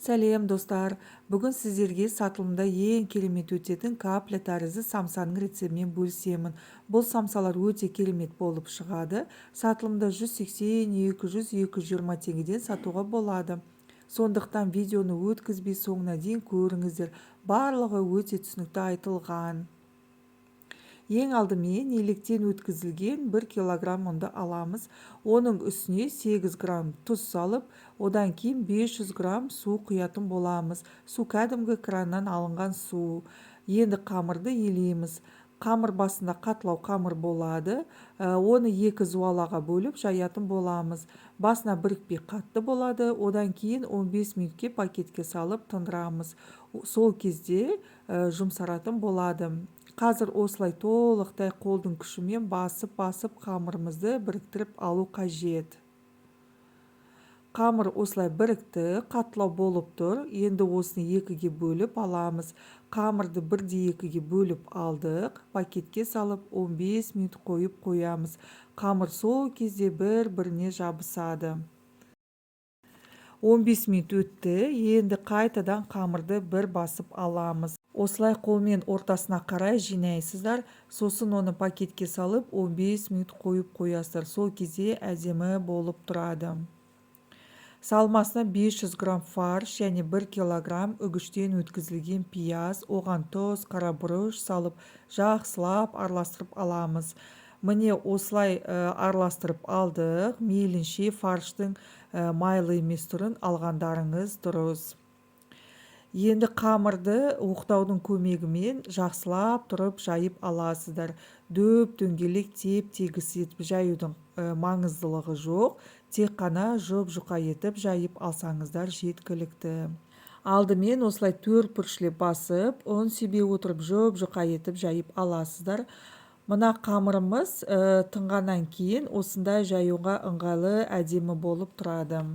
Сәлем достар. Бүгін сіздерге сатылымда ең керемет өтетін капля тәрізді самсаның рецептімен бөлісемін. Бұл самсалар өте керемет болып шығады. Сатылымда 180, 200, 220 теңгеден сатуға болады. Сондықтан видеоны өткізбей соңына дейін көріңіздер. Барлығы өте түсінікті айтылған. Ең алдымен неліктен өткізілген 1 килограмм ұнды аламыз. Оның үстіне 8 грамм тұз салып, одан кейін 500 грамм су құятын боламыз. Су кәдімгі краннан алынған су. Енді қамырды елейміз. Қамыр басында қатлау қамыр болады. Оны 2 зуалаға бөліп жаятын боламыз. Басына бірікпей қатты болады. Одан кейін 15 минутке пакетке салып тындырамыз. Сол кезде жұмсаратын болады. Қазір осылай толықтай қолдың күшімен басып қамырымызды біріктіріп алу қажет. Қамыр осылай бірікті, қатлау болып тұр. Енді осыны 2-ге бөліп аламыз. Қамырды 1-2-ге бөліп алдық. Пакетке салып 15 минут қойып қоямыз. Қамыр сол кезде бір-біріне жабысады. 15 минут өтті. Енді қайтадан қамырды бір басып аламыз. Осылай қолмен ортасына қарай жинайсыздар. Сосын оны пакетке салып 15 минут қойып қоясыздар. Сол кезде әдемі болып тұрады. Салмасына 500 грамм фарш және 1 килограмм үгіштен өткізілген пияз, оған тұз, қара бұрыш салып, жақсылап араластырып аламыз. Міне осылай араластырып алдық. Мейлінше фарштың майлы емес түрін алғандарыңыз дұрыс. Енді қамырды оқтаудың көмегімен жақсылап тұрып жайып аласыздар. Дөп дөңгелек теп-тегіс етіп жаюдың маңыздылығы жоқ. Тек қана жұп-жұқа етіп жайып алсаңыздар жеткілікті. Алдымен осылай төртбұрышлеп басып, ұн себе отырып жұп-жұқа етіп жайып аласыздар. Мына қамырымыз тыңғаннан кейін осындай жаюға ыңғайлы әдемі болып тұрады.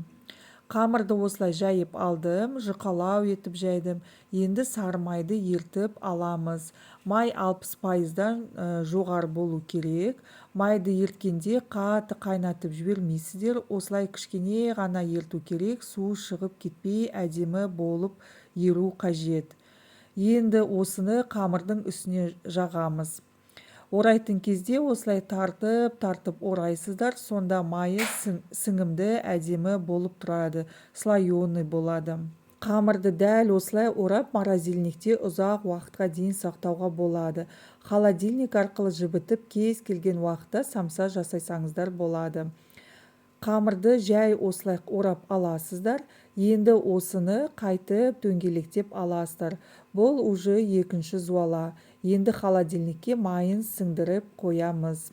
Қамырды осылай жайып алдым, жұқалау етіп жайдым. Енді сары майды ертіп аламыз. Май 60%-дан жоғары болу керек. Майды ерткенде қатты қайнатып жібермейсіздер. Осылай кішкене ғана ерту керек. Су шығып кетпей әдемі болып еру қажет. Енді осыны қамырдың үстіне жағамыз. Орайтын кезде осылай тартып орайсыздар, сонда майы сіңімді әдемі болып тұрады, слоеный болады. Қамырды дәл осылай орап морозильникте ұзақ уақытқа дейін сақтауға болады. Холодильник арқылы жібітіп кез келген уақытта самса жасайсаңыздар болады. Қамырды жай осылай орап аласыздар. Енді осыны қайтып дөңгелектеп аласыздар. Бұл уже екінші зуала. Енді холодильникке майын сіңдіріп қоямыз.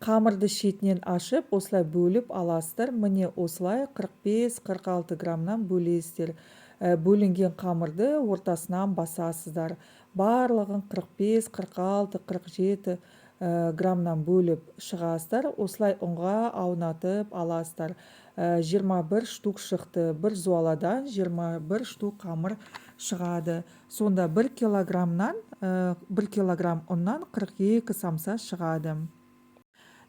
Қамырды шетінен ашып, осылай бөліп аласыздар. Міне осылай 45-46 граммнан бөлесіздер. Бөлінген қамырды ортасынан басасыздар. Барлығын 45, 46, 47 граммнан бөліп шығасыздар. Осылай ұнға аунатып аласыздар. 21 штук шықты. Бір зуаладан 21 штук қамыр шығады. Сонда 1 килограммнан 1 килограмм ұннан 42 самса шығады.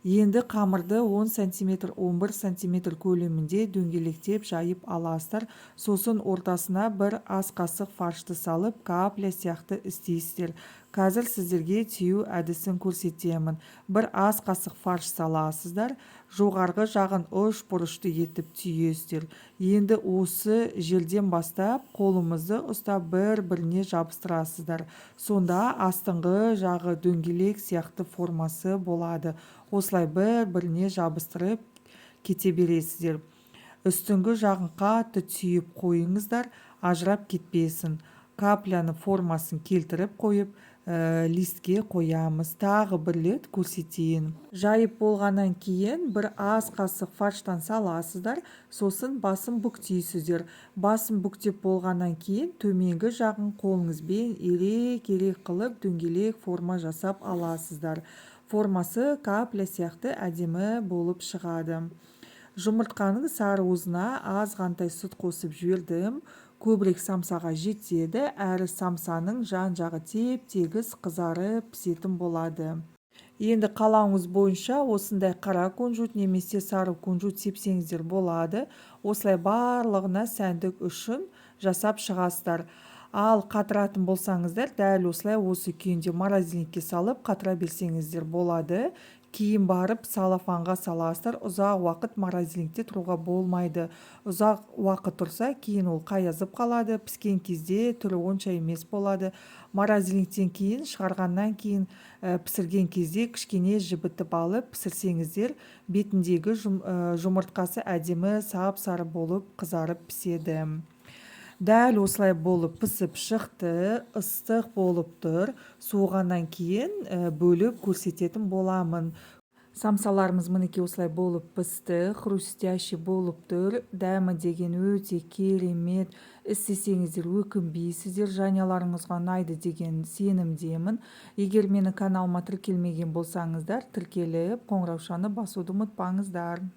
Енді қамырды 10 см, 11 см көлемінде дөңгелектеп жайып аласыздар. Сосын ортасына бір ас қасық фаршты салып, капля сияқты істейсіздер. Қазір сіздерге түйу әдісін көрсетемін. Бір ас қасық фарш саласыздар. Жоғарғы жағын үш бұрышты етіп түйесіздер. Енді осы жерден бастап қолымызды ұстап бір-біріне жабыстырасыздар. Сонда астыңғы жағы дөңгелек сияқты формасы болады. Осылай бір-біріне жабыстырып кете бересіздер. Үстіңгі жағын қатты түйіп қойыңыздар, ажырап кетпесін. Капляны формасын келтіріп қойып, листке қоямыз. Тағы бір рет көрсетейін. Жайып болғаннан кейін бір ас қасық фарштан саласыздар, сосын басын бүктейсіздер. Басын бүктеп болғаннан кейін төменгі жағын қолыңызбен ерек қылып дөңгелек форма жасап аласыздар. Формасы капля сияқты әдемі болып шығады. Жұмыртқаның сарыуызына азғантай сүт қосып жібердім. Көбірек самсаға жетеді, әрі самсаның жан жағы теп-тегіс қызарып пісетін болады. Енді қалауыңыз бойынша осындай қара кунжут немесе сары кунжут сепсеңіздер болады. Осылай барлығына сәндік үшін жасап шығасыздар. Ал қатыратын болсаңыздар, дәл осылай осы күйінде морозильникке салып қатыра берсеңіздер болады. Кейін барып салафанға саласыздар. Ұзақ уақыт морозильникте тұруға болмайды. Ұзақ уақыт тұрса, кейін ол қаязып қалады. Піскен кезде түрі онша емес болады. Морозильниктен кейін шығарғаннан кейін пісірген кезде кішкене жібітіп алып пісірсеңіздер, бетіндегі жұмыртқасы әдемі сап-сары болып қызарып піседі. Дәл осылай болып пісіп шықты, ыстық болып тұр. Суығаннан кейін бөліп көрсететін боламын. Самсаларымыз мінекей осылай болып пісті, хрустящий болып тұр. Дәмі деген өте керемет. Істесеңіздер өкінбейсіздер, жанұяларыңызға ұнайды деген сенімдемін. Егер менің каналыма тіркелмеген болсаңыздар, тіркеліп, қоңыраушаны басуды ұмытпаңыздар.